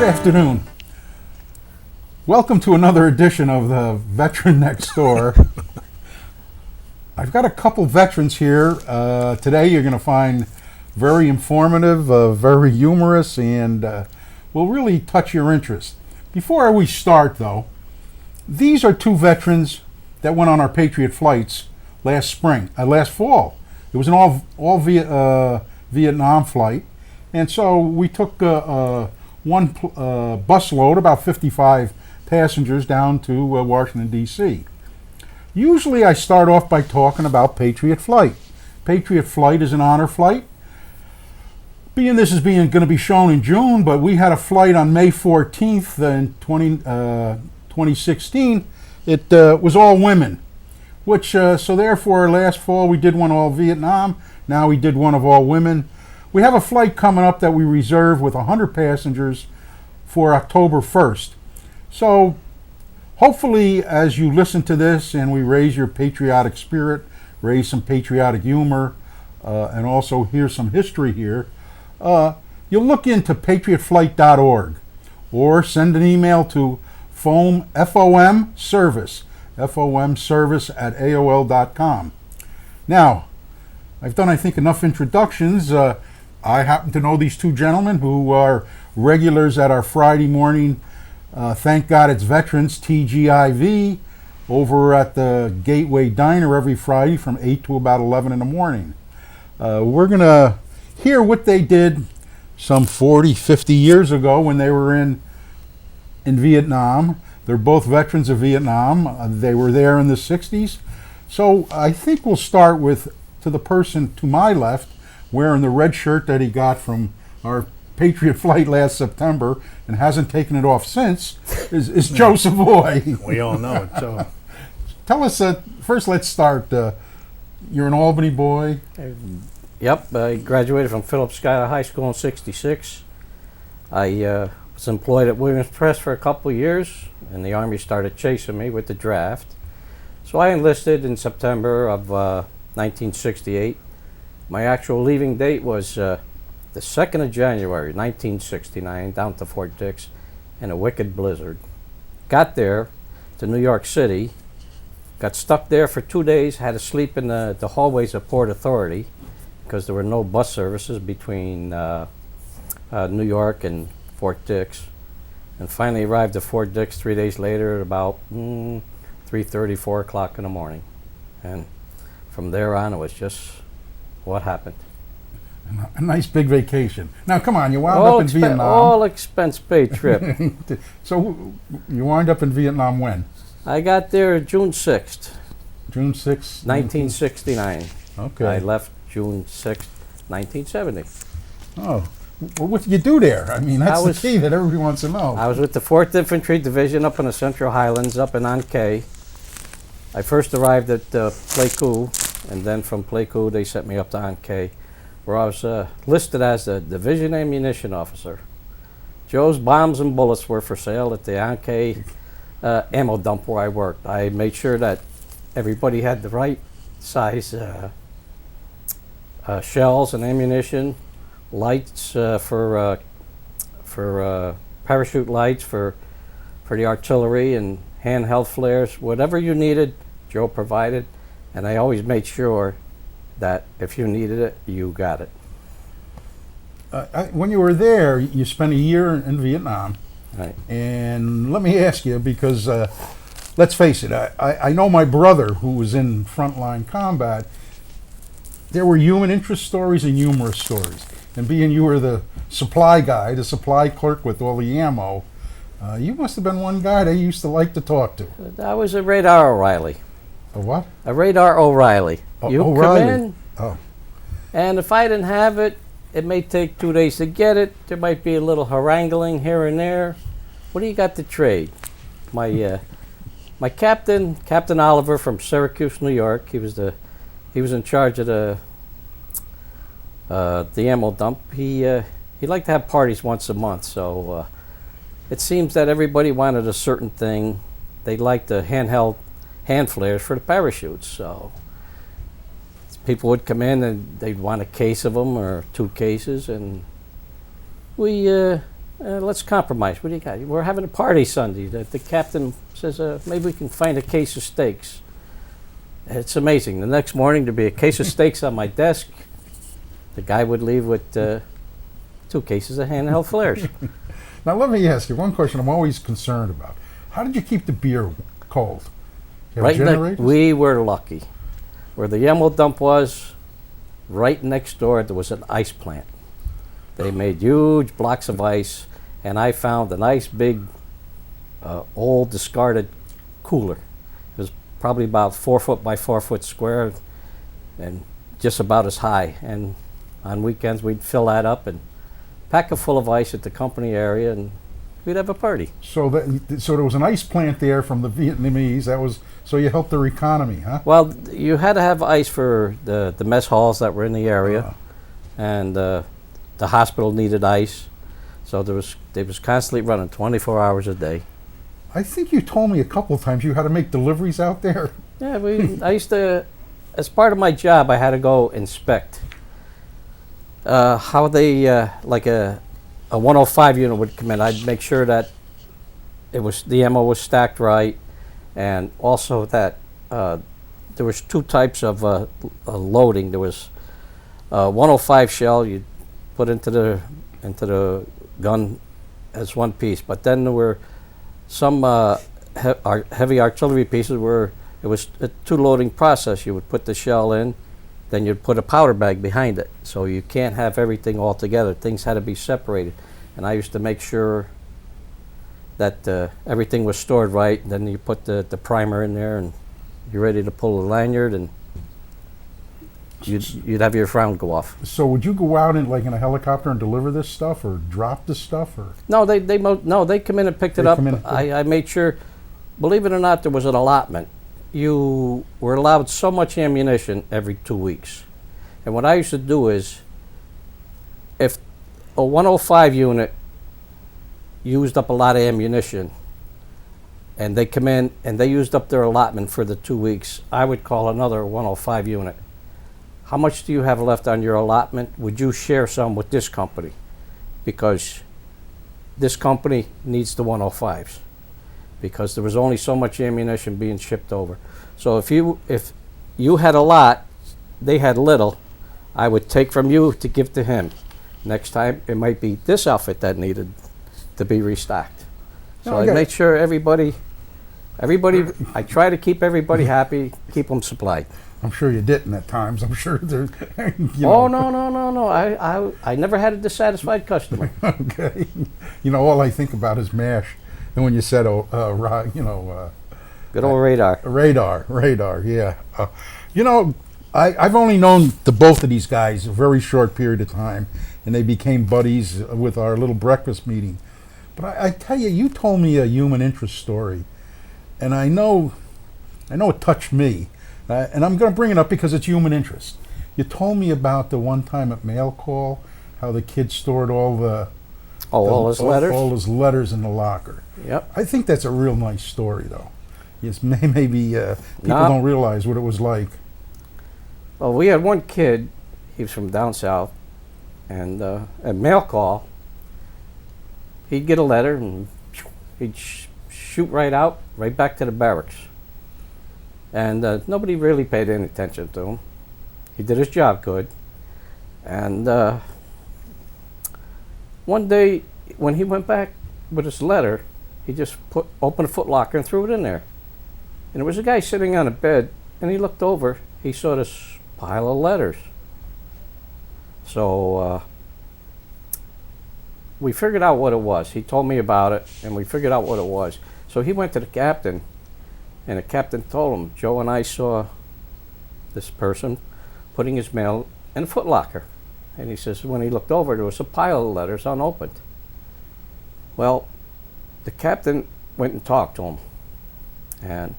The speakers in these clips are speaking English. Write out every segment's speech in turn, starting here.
Good afternoon. Welcome to another edition of the Veteran Next Door. I've got a couple veterans here. Today you're going to find very informative, very humorous, and will really touch your interest. Before we start, though, these are two veterans that went on our Patriot flights last fall. It was an all Vietnam flight, and so we took one bus load, about 55 passengers, down to Washington, D.C. Usually I start off by talking about Patriot Flight. Patriot Flight is an honor flight. This is going to be shown in June, but we had a flight on May 14th in 2016. It was all women, which so therefore last fall we did one all Vietnam. Now we did one of all women. We have a flight coming up that we reserved with 100 passengers for October 1st. So hopefully as you listen to this and we raise your patriotic spirit, raise some patriotic humor, and also hear some history here, you'll look into patriotflight.org or send an email to FOM service at AOL.com. Now, I've done, I think, enough introductions. I happen to know these two gentlemen who are regulars at our Friday morning Thank God It's Veterans, TGIV, over at the Gateway Diner every Friday from 8 to about 11 in the morning. We're going to hear what they did some 40, 50 years ago when they were in Vietnam. They're both veterans of Vietnam. They were there in the 60s. So I think we'll start with, to the person to my left, wearing the red shirt that he got from our Patriot flight last September and hasn't taken it off since, is Joe Savoy. We all know it. So, tell us, first let's start. You're an Albany boy. Yep, I graduated from Phillips Schuyler High School in '66. I was employed at Williams Press for a couple of years, and the Army started chasing me with the draft. So I enlisted in September of 1968. My actual leaving date was the 2nd of January, 1969, down to Fort Dix in a wicked blizzard. Got there to New York City, got stuck there for 2 days, had to sleep in the hallways of Port Authority because there were no bus services between New York and Fort Dix. And finally arrived at Fort Dix 3 days later at about 3:30, 4 o'clock in the morning. And from there on, it was just what happened. A nice big vacation. Now, come on, you wound up in Vietnam. All expense paid trip. So you wound up in Vietnam when? I got there June 6th. June 6th? 1969. Okay. I left June 6th, 1970. Oh. Well, what did you do there? I mean, that's the key that everybody wants to know. I was with the 4th Infantry Division up in the Central Highlands, up in An Khe. I first arrived at Pleiku, and then from Pleiku they sent me up to An Khe, where I was listed as a Division Ammunition Officer. Joe's bombs and bullets were for sale at the An Khe ammo dump where I worked. I made sure that everybody had the right size shells and ammunition, lights for parachute lights for the artillery, and handheld flares. Whatever you needed, Joe provided, and I always made sure that if you needed it, you got it. When you were there, you spent a year in Vietnam. Right. And let me ask you, because let's face it, I know my brother who was in frontline combat. There were human interest stories and humorous stories. And being you were the supply guy, the supply clerk with all the ammo, you must have been one guy they used to like to talk to. I was a Radar O'Reilly. A what? A Radar O'Reilly. You O'Reilly. come in, and if I didn't have it, it may take 2 days to get it. There might be a little haranguing here and there. What do you got to trade? My captain, Captain Oliver from Syracuse, New York. He was in charge of the ammo dump. He liked to have parties once a month, so it seems that everybody wanted a certain thing. They liked the handheld hand flares for the parachutes, so people would come in and they'd want a case of them or 2 cases, and we let's compromise. What do you got? We're having a party Sunday. The captain says, maybe we can find a case of steaks. It's amazing. The next morning, there'd be a case of steaks on my desk. The guy would leave with 2 cases of handheld flares. Now, let me ask you one question I'm always concerned about. How did you keep the beer cold? You have generators? We were lucky. Where the Yemel dump was, right next door, there was an ice plant. They made huge blocks of ice, and I found a nice big, old discarded cooler. It was probably about 4 foot by 4 foot square, and just about as high. And on weekends, we'd fill that up and pack it full of ice at the company area, and we'd have a party. So there was an ice plant there from the Vietnamese. So you helped their economy, huh? Well, you had to have ice for the mess halls that were in the area, and the hospital needed ice. So they was constantly running 24 hours a day. I think you told me a couple of times you had to make deliveries out there. Yeah, I used to, as part of my job, I had to go inspect how they, like a 105 unit would come in. I'd make sure that the ammo was stacked right, and also that there was 2 types of loading. There was 105 shell you'd put into the gun as one piece, but then there were some heavy artillery pieces where it was a 2 loading process. You would put the shell in, then you'd put a powder bag behind it. So you can't have everything all together. Things had to be separated. And I used to make sure that everything was stored right. Then you put the primer in there, and you're ready to pull the lanyard, and you'd have your round go off. So would you go out in a helicopter and deliver this stuff, or drop this stuff, or? No, they come in and picked it up. I made sure. Believe it or not, there was an allotment. You were allowed so much ammunition every 2 weeks. And what I used to do is, if a 105 unit used up a lot of ammunition, and they come in and they used up their allotment for the 2 weeks, I would call another 105 unit. How much do you have left on your allotment? Would you share some with this company? Because this company needs the 105s. Because there was only so much ammunition being shipped over. So if you had a lot, they had little, I would take from you to give to him. Next time, it might be this outfit that needed to be restocked. So I made sure everybody, I try to keep everybody happy, keep them supplied. I'm sure you didn't at times. I'm sure there's, Oh, no. I never had a dissatisfied customer. Okay. All I think about is MASH. And when you said, good old radar. Radar, yeah. I've only known the both of these guys a very short period of time, and they became buddies with our little breakfast meeting. But I tell you, you told me a human interest story, and I know it touched me, and I'm going to bring it up because it's human interest. You told me about the one time at mail call, how the kid stored all his letters? All his letters in the locker. Yep. I think that's a real nice story, though. Yes, maybe people don't realize what it was like. Well, we had one kid, he was from down south, and at mail call, he'd get a letter and he'd shoot right out, right back to the barracks. And nobody really paid any attention to him. He did his job good. And one day, when he went back with his letter, he just opened a footlocker and threw it in there. And there was a guy sitting on a bed, and he looked over. He saw this pile of letters. So we figured out what it was. He told me about it, and we figured out what it was. So he went to the captain, and the captain told him, Joe and I saw this person putting his mail in a footlocker. And he says, when he looked over, there was a pile of letters unopened. Well, the captain went and talked to him, and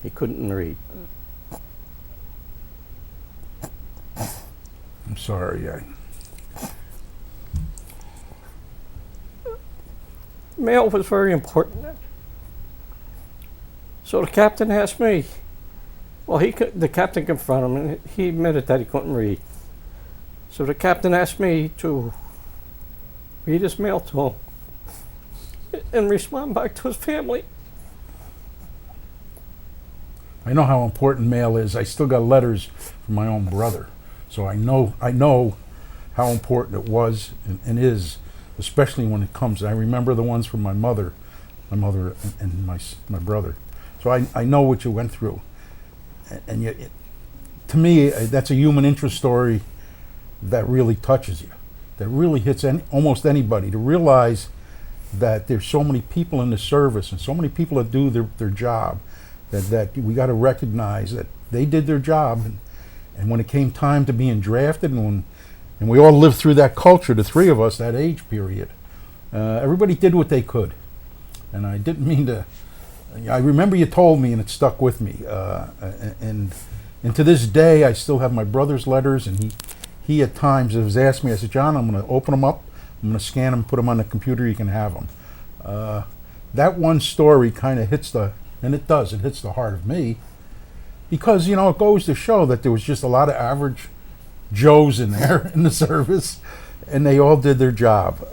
he couldn't read. I'm sorry. Mail was very important. So the captain asked me. Well, the captain confronted him, and he admitted that he couldn't read. So the captain asked me to read his mail to him. and respond back to his family. I know how important mail is. I still got letters from my own brother, so I know how important it was and is, especially when it comes. I remember the ones from my mother and my brother. So I know what you went through, and yet, to me, that's a human interest story that really touches you, that really hits almost anybody. To realize that there's so many people in the service and so many people that do their job, that we got to recognize that they did their job, and when it came time to being drafted, and we all lived through that culture, the three of us, that age period, everybody did what they could. And I didn't mean to. I remember you told me, and it stuck with me. And to this day, I still have my brother's letters, and he at times has asked me. I said, John, I'm going to open them up. I'm going to scan them, put them on the computer. You can have them. That one story kind of hits and it does. It hits the heart of me, because it goes to show that there was just a lot of average Joes in there in the service, and they all did their job.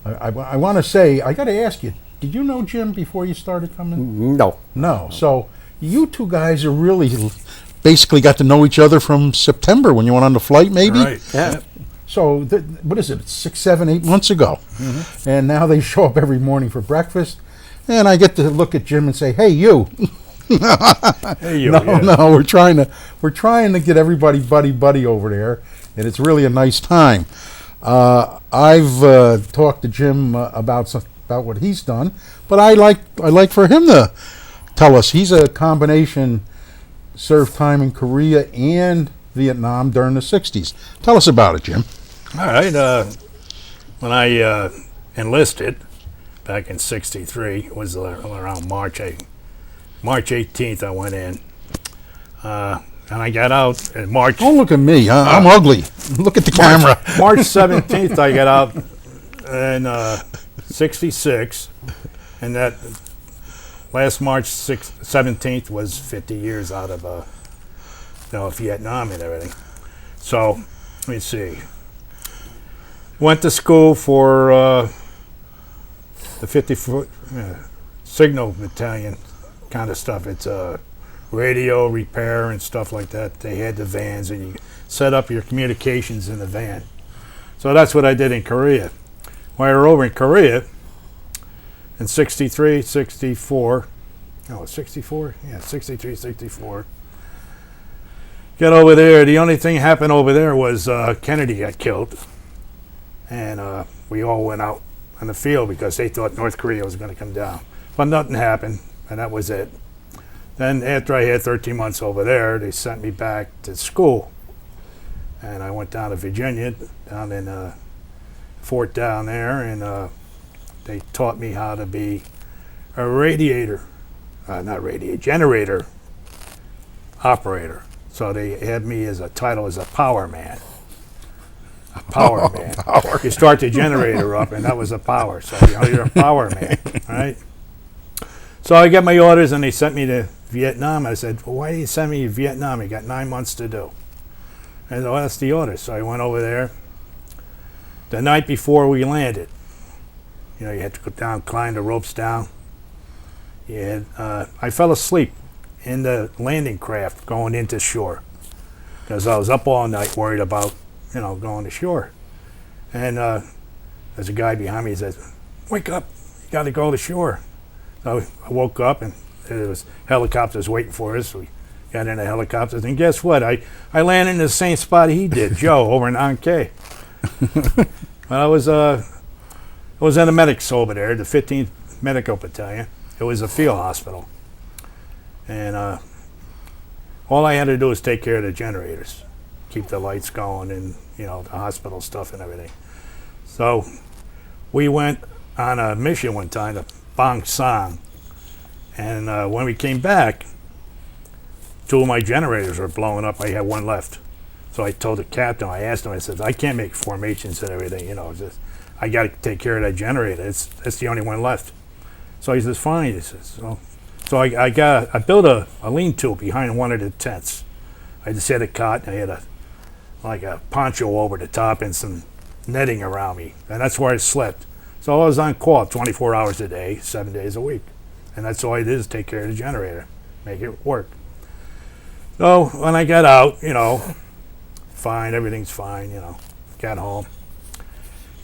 I want to say, I got to ask you, did you know Jim before you started coming? No. No. So you two guys are really basically got to know each other from September when you went on the flight, maybe? Right. Yeah. So what is it, 6, 7, 8 months ago? Mm-hmm. And now they show up every morning for breakfast, and I get to look at Jim and say, "Hey, you." Hey, you. No, Yeah. no, we're trying to get everybody buddy over there, and it's really a nice time. I've talked to Jim about what he's done, but I like for him to tell us. He's a combination, served time in Korea and Vietnam during the '60s. Tell us about it, Jim. All right. When I enlisted back in '63, it was around March 18th. I went in, and I got out in March. Don't look at me. I'm ugly. Look at the camera. March 17th, I got out in '66, and that last March 17th was 50 years out of Vietnam and everything. So let me see. Went to school for the 54th Signal Battalion kind of stuff. It's radio repair and stuff like that. They had the vans, and you set up your communications in the van. So that's what I did in Korea. When we were over in Korea in 63, 64, oh, 64? Yeah, 63, 64. Got over there. The only thing happened over there was Kennedy got killed. And we all went out on the field because they thought North Korea was going to come down. But nothing happened, and that was it. Then after I had 13 months over there, they sent me back to school. And I went down to Virginia, down in Fort down there, and they taught me how to be a generator operator. So they had me as a title as a power man. A power man. Power. You start the generator up, and that was a power. So you're a power man, right? So I got my orders, and they sent me to Vietnam. I said, well, why do you send me to Vietnam? You got 9 months to do. And well, that's the order. So I went over there. The night before we landed, you had to go down, climb the ropes down. I fell asleep in the landing craft going into shore because I was up all night worried about, going to shore. And there's a guy behind me who says, wake up, you got to go to shore. So I woke up, and there was helicopters waiting for us. We got in the helicopters, and guess what? I landed in the same spot he did, Joe, over in Anke. I was in the medics over there, the 15th Medical Battalion. It was a field hospital. And all I had to do was take care of the generators, keep the lights going, and the hospital stuff and everything. So we went on a mission one time to Bang Sang, and when we came back, 2 of my generators were blowing up. I had one left. So I told the captain, I asked him, I said, I can't make formations and everything, I got to take care of that generator. It's the only one left. So he says, fine. He says, so I built a lean-to behind one of the tents. I just had a cot, and I had a poncho over the top and some netting around me, and that's where I slept. So I was on call 24 hours a day, 7 days a week. And that's all I did is take care of the generator, make it work. So when I got out, fine, everything's fine, got home.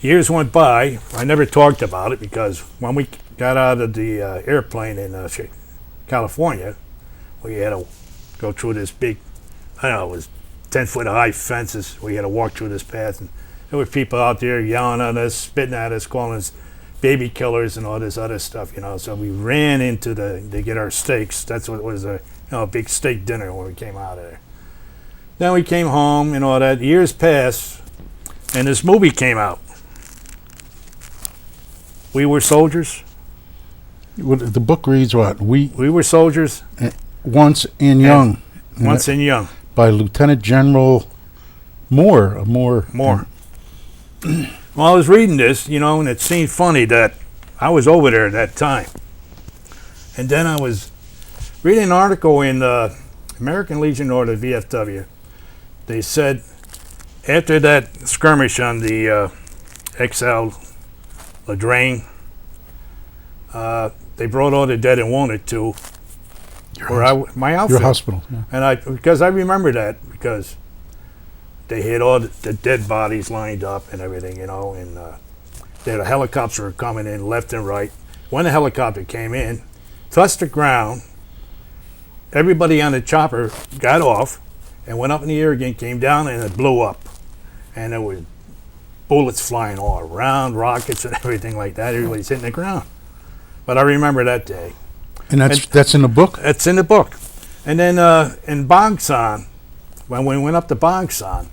Years went by. I never talked about it because when we got out of the airplane in California, we had to go through this big, I don't know, it was 10-foot high fences. We had to walk through this path, and there were people out there yelling at us, spitting at us, calling us baby killers and all this other stuff, So we ran into to get our steaks. That's what it was, a big steak dinner when we came out of there. Then we came home and all that. Years passed, and this movie came out. We Were Soldiers. The book reads what? We Were Soldiers. Once and Young. Once and Young. By Lieutenant General Moore. Moore. Well, I was reading this, and it seemed funny that I was over there at that time. And then I was reading an article in the American Legion or the VFW. They said after that skirmish on the XL Ladraine, they brought all the dead and wounded to my outfit. Your hospital. Yeah. And because I remember that because they had all the dead bodies lined up and everything, and the helicopters were coming in left and right. When the helicopter came in, touched the ground, everybody on the chopper got off and went up in the air again, came down, and it blew up. And there was bullets flying all around, rockets and everything like that. Everybody's hitting the ground. But I remember that day. And that's in the book? That's in the book. And then in Bangsan, when we went up to Bangsan,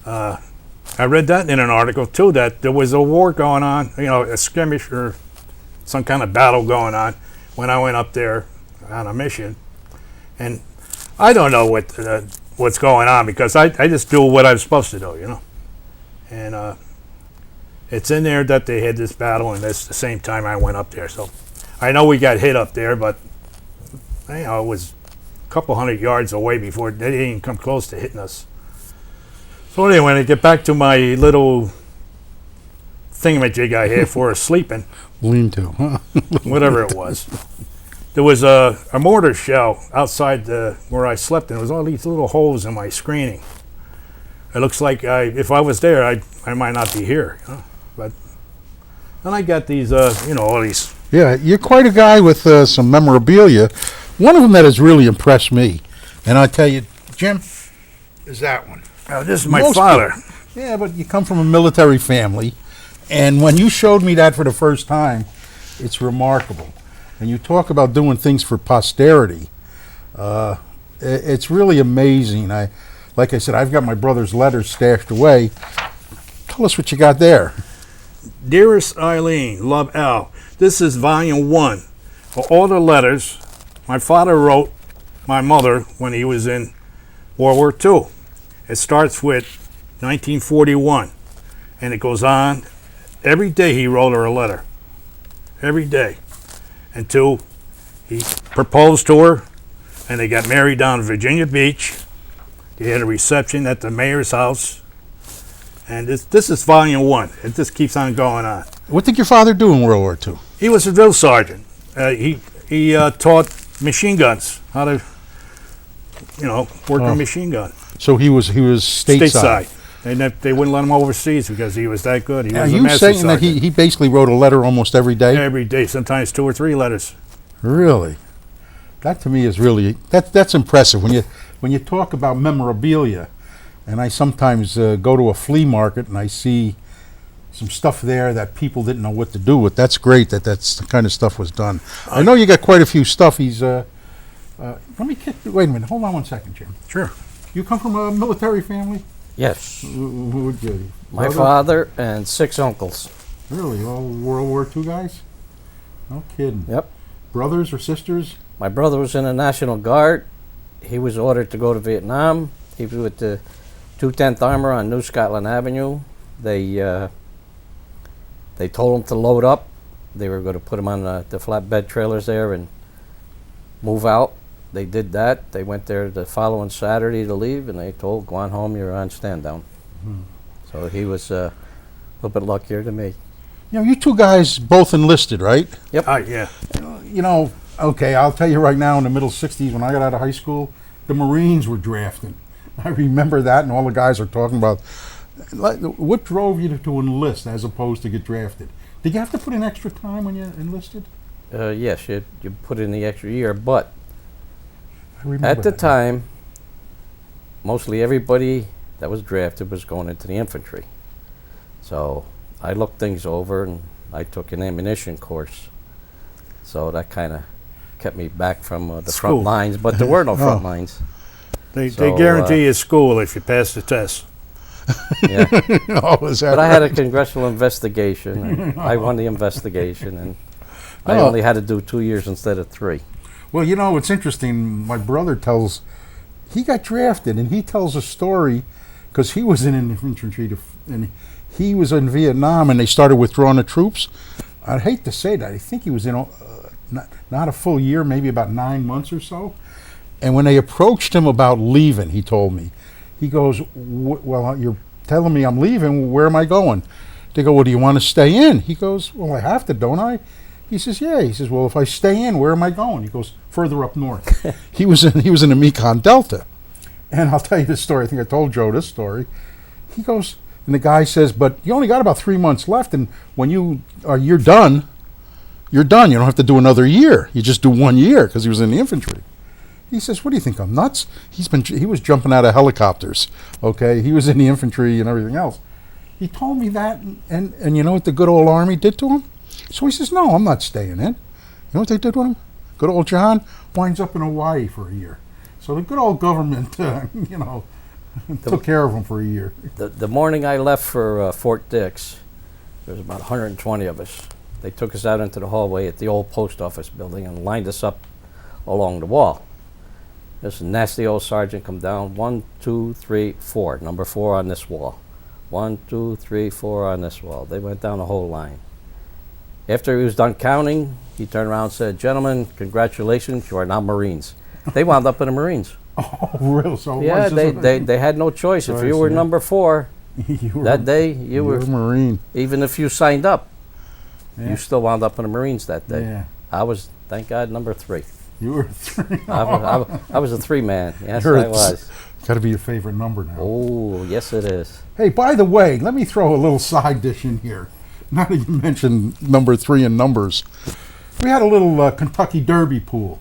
I read that in an article too, that there was a war going on, a skirmish or some kind of battle going on when I went up there on a mission. And I don't know what's going on because I just do what I was supposed to do, And it's in there that they had this battle, and that's the same time I went up there. So I know we got hit up there, but it was a couple hundred yards away before they didn't even come close to hitting us. So anyway, to get back to my little thingamajig I had for sleeping, Lean-to, huh? whatever it was. There was a mortar shell outside where I slept, and there was all these little holes in my screening. It looks like if I was there, I might not be here. But then I got these, all these. Yeah, you're quite a guy with some memorabilia. One of them that has really impressed me, and I tell you, Jim, is that one. Oh, this is my Most father. people- Yeah, but you come from a military family, and when you showed me that for the first time, it's remarkable. And you talk about doing things for posterity. It's really amazing. Like I said, I've got my brother's letters stashed away. Tell us what you got there. Dearest Eileen, love Al. This is volume 1 of all the letters my father wrote my mother when he was in World War II. It starts with 1941, and it goes on. Every day he wrote her a letter. Every day. Until he proposed to her, and they got married down in Virginia Beach. They had a reception at the mayor's house. And this is volume 1. It just keeps on going on. What did your father do in World War II? He was a drill sergeant. He taught machine guns, how to, work a machine gun. So he was stateside. They wouldn't let him overseas because he was that good. He Are was a you master saying that sergeant. he basically wrote a letter almost every day? Every day, sometimes 2 or 3 letters. Really? That to me is really that's impressive. When you talk about memorabilia, and I sometimes go to a flea market and I see some stuff there that people didn't know what to do with. That's great that's the kind of stuff was done. I know you got quite a few stuff. Wait a minute. Hold on one second, Jim. Sure. You come from a military family? Yes. Who would you? My Brother? father and 6 uncles. Really? All World War II guys? No kidding. Yep. Brothers or sisters? My brother was in the National Guard. He was ordered to go to Vietnam. He was with the 210th Armor on New Scotland Avenue. They told him to load up. They were going to put him on the flatbed trailers there and move out. They did that. They went there the following Saturday to leave, and they told, go on home, you're on stand down. So he was a little bit luckier than me. You know, you two guys both enlisted, right? Yep. Yeah. You know, okay, I'll tell you right now, in the middle 60s, when I got out of high school, the Marines were drafting. I remember that, and all the guys are talking about, like, what drove you to enlist as opposed to get drafted? Did you have to put in extra time when you enlisted? Yes, you put in the extra year, but I remember at the that. time, mostly everybody that was drafted was going into the infantry. So I looked things over and I took an ammunition course. So that kind of kept me back from the School. front lines, but there were no front lines. They So, guarantee you school if you pass the test. Yeah. Oh, is that But I had a right? congressional investigation, and I won the investigation, and I Oh. only had to do 2 years instead of 3. Well, you know, it's interesting. My brother he got drafted, and he tells a story because he was in infantry, and he was in Vietnam, and they started withdrawing the troops. I'd hate to say that. I think he was in not a full year, maybe about 9 months or so. And when they approached him about leaving, he told me, he goes, well, you're telling me I'm leaving. Where am I going? They go, well, do you want to stay in? He goes, well, I have to, don't I? He says, yeah. He says, well, if I stay in, where am I going? He goes, further up north. he was in the Mekong Delta. And I'll tell you this story. I think I told Joe this story. He goes, and the guy says, but you only got about 3 months left, and when you're done. You're done. You don't have to do another year. You just do 1 year, because he was in the infantry. He says, what do you think, I'm nuts? He was jumping out of helicopters, okay? He was in the infantry and everything else. He told me that, and you know what the good old Army did to him? So he says, no, I'm not staying in. You know what they did with him? Good old John winds up in Hawaii for a year. So the good old government, took care of him for a year. The morning I left for Fort Dix, there was about 120 of us. They took us out into the hallway at the old post office building and lined us up along the wall. This nasty old sergeant come down, 1, 2, 3, 4, number 4 on this wall. 1, 2, 3, 4 on this wall. They went down the whole line. After he was done counting, he turned around and said, gentlemen, congratulations, you are now Marines. They wound up in the Marines. Oh, real? So it Yeah, was just they had no choice. If you Choice, were yeah. number 4 you were, that day, you were, a Marine. even if you signed up, Yeah. you still wound up in the Marines that day. Yeah. I was, thank God, number 3. You were 3. I was a 3-man. Yes, You're I was. Got to be your favorite number now. Oh, yes, it is. Hey, by the way, let me throw a little side dish in here. Now that you mentioned number 3 in numbers, we had a little Kentucky Derby pool,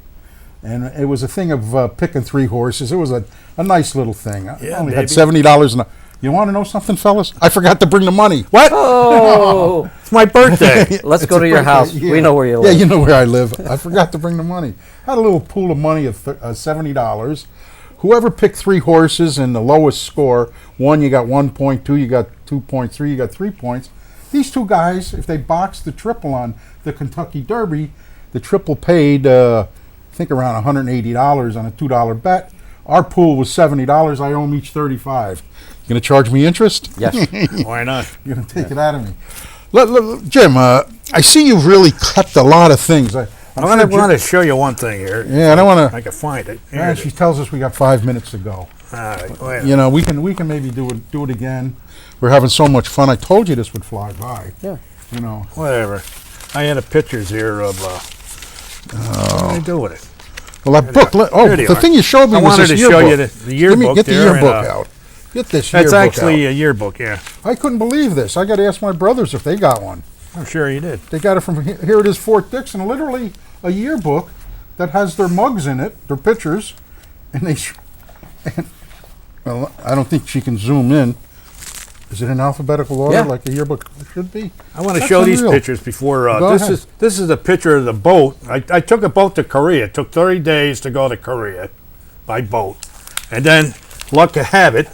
and it was a thing of picking 3 horses. It was a nice little thing. I Yeah, only had baby. $70. You want to know something, fellas? I forgot to bring the money. What? Oh, It's my birthday. let's It's go a to your birthday, house. yeah. We know where you Yeah, live. you know where I live. I forgot to bring the money. Had a little pool of money of $70. Whoever picked 3 horses and the lowest score, 1 you got 1 point, 2 you got 2.3, you got 3 points. These 2 guys, if they boxed the triple on the Kentucky Derby, the triple paid, I think around $180 on a $2 bet. Our pool was $70. I owe them each $35. You gonna charge me interest? Yes. Why not? You're gonna take it out of me. Jim, I see you've really cut a lot of things. I'm I sure Jim- want to show you one thing here. Yeah, I don't want I to. can find it. Here Yeah, it she is. tells us we got 5 minutes to go. All right. Wait. You know, we can maybe do it again. We're having so much fun. I told you this would fly by. Yeah. You know. Whatever. I had a pictures here of. What did I do with it? Well, that book. Here they The are. thing you showed me I was wanted this to show you yearbook. the yearbook. Get the there, and, yearbook out. Get this That's yearbook actually out. a yearbook. Yeah, I couldn't believe this. I got to ask my brothers if they got one. I'm sure you did. They got it from here. It is Fort Dix, and literally a yearbook that has their mugs in it, their pictures, and they. Well, I don't think she can zoom in. Is it in alphabetical order Yeah. like a yearbook should be? I want to That's show these unreal. pictures before. Go This ahead. is a picture of the boat. I took a boat to Korea. It took 30 days to go to Korea by boat, and then luck to have it,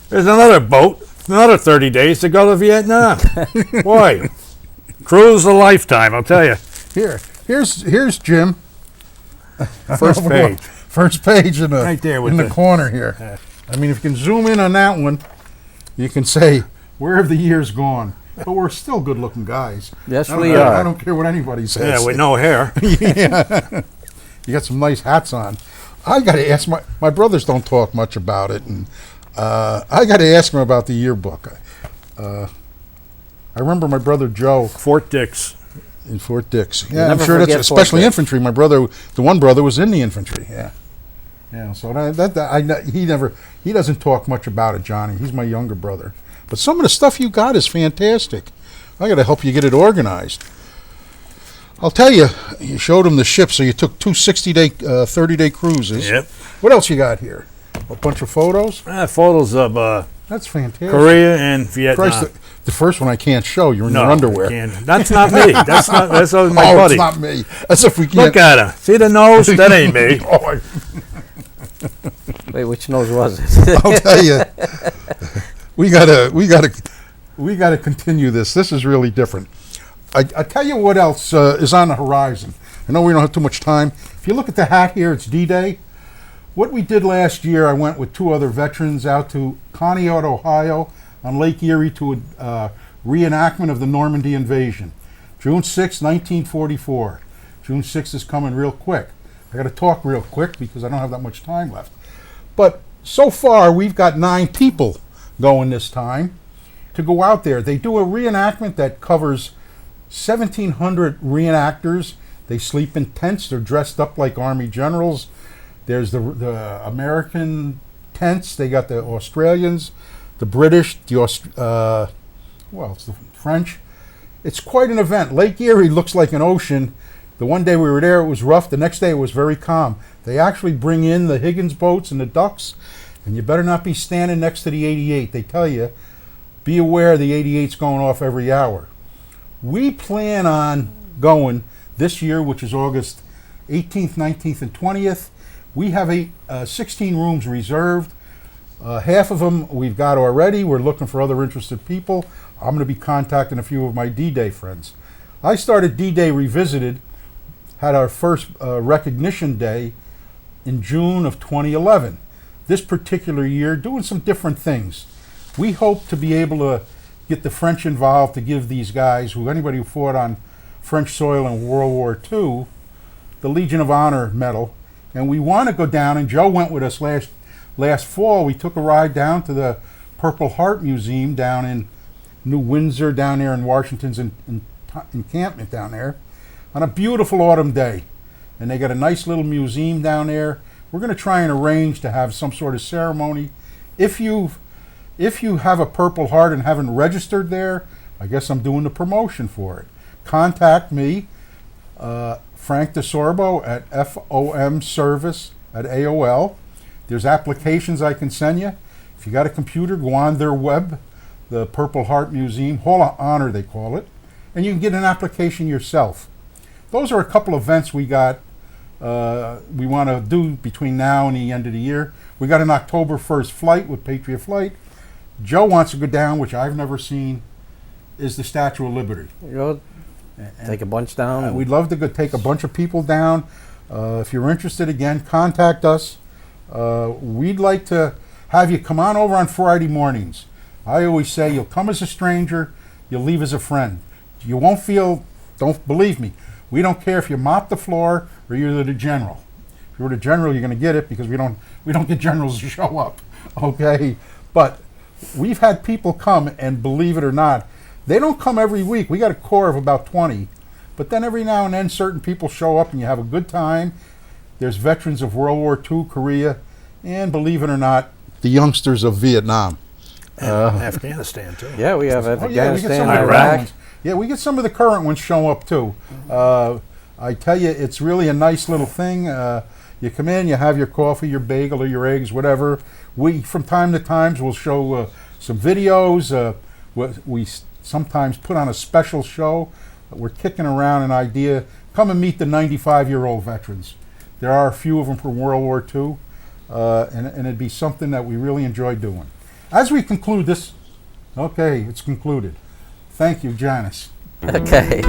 there's another boat, another 30 days to go to Vietnam. Boy, cruise a lifetime, I'll tell you. Here's Jim. First page. First page in the Right there with in the the- corner here. I mean, if you can zoom in on that one, you can say where have the years gone. But we're still good-looking guys. Yes, I don't- we I are. don't care what anybody says. Yeah, with no hair. You got some nice hats on. I got to ask my brothers don't talk much about it, and I got to ask them about the yearbook. I remember my brother Joe Fort Dix. in Fort Dix. Yeah, I'm never sure that's forget Fort especially Dix. infantry. My brother, the one brother, was in the infantry. Yeah, yeah. So he doesn't talk much about it, Johnny. He's my younger brother. But some of the stuff you got is fantastic. I got to help you get it organized. I'll tell you, you showed him the ship, so you took two 60-day, 30-day cruises. Yep. What else you got here? A bunch of photos? Photos of That's fantastic. Korea and Vietnam. Christ, the first one I can't show. You're in No, your underwear. I can't. That's not me. That's my Oh, buddy. it's not me. That's if we can't. Look at him. See the nose? That ain't me. Oh, Wait, which nose was it? I'll tell you. We gotta continue this. This is really different. I tell you what else is on the horizon. I know we don't have too much time. If you look at the hat here, it's D-Day. What we did last year, I went with two other veterans out to Conneaut, Ohio, on Lake Erie to a reenactment of the Normandy invasion. June 6, 1944. June 6 is coming real quick. I got to talk real quick because I don't have that much time left. But so far, we've got 9 people going this time to go out there. They do a reenactment that covers 1,700 reenactors. They sleep in tents. They're dressed up like Army generals. There's the American tents. They got the Australians, the British, it's the French. It's quite an event. Lake Erie looks like an ocean. The one day we were there, it was rough. The next day, it was very calm. They actually bring in the Higgins boats and the ducks, and you better not be standing next to the 88. They tell you, be aware the 88's going off every hour. We plan on going this year, which is August 18th, 19th, and 20th. We have 16 rooms reserved. Half of them we've got already. We're looking for other interested people. I'm going to be contacting a few of my D-Day friends. I started D-Day Revisited, had our first recognition day in June of 2011. This particular year, doing some different things. We hope to be able to get the French involved to give these guys, anybody who fought on French soil in World War II, the Legion of Honor medal. And we want to go down, and Joe went with us last fall. We took a ride down to the Purple Heart Museum down in New Windsor, down there in Washington's encampment down there, on a beautiful autumn day. And they got a nice little museum down there. We're going to try and arrange to have some sort of ceremony. If you have a Purple Heart and haven't registered there, I guess I'm doing the promotion for it. Contact me, Frank DeSorbo at FOMservice@AOL. There's applications I can send you. If you got a computer, go on their web, the Purple Heart Museum, Hall of Honor they call it, and you can get an application yourself. Those are a couple events we got. We want to do between now and the end of the year. We got an October 1st flight with Patriot Flight. Joe wants to go down, which I've never seen, is the Statue of Liberty. You go take a bunch down. We'd love to go take a bunch of people down. If you're interested, again, contact us. We'd like to have you come on over on Friday mornings. I always say you'll come as a stranger, you'll leave as a friend. You won't feel, don't believe me, we don't care if you mop the floor or you're the general. If you're the general, you're going to get it because we don't get generals to show up, okay? But we've had people come, and believe it or not, they don't come every week. We got a core of about 20, but then every now and then certain people show up and you have a good time. There's veterans of World War II, Korea, and believe it or not, the youngsters of Vietnam. And Afghanistan, too. Yeah, we have Oh, yeah, we get Afghanistan, some of the current Iraq. ones. Yeah, we get some of the current ones show up too. I tell you, it's really a nice little thing. You come in, you have your coffee, your bagel, or your eggs, whatever. We, from time to time, will show some videos. We sometimes put on a special show. We're kicking around an idea. Come and meet the 95-year-old veterans. There are a few of them from World War II, and it'd be something that we really enjoy doing. As we conclude this, okay, it's concluded. Thank you, Janice. Okay.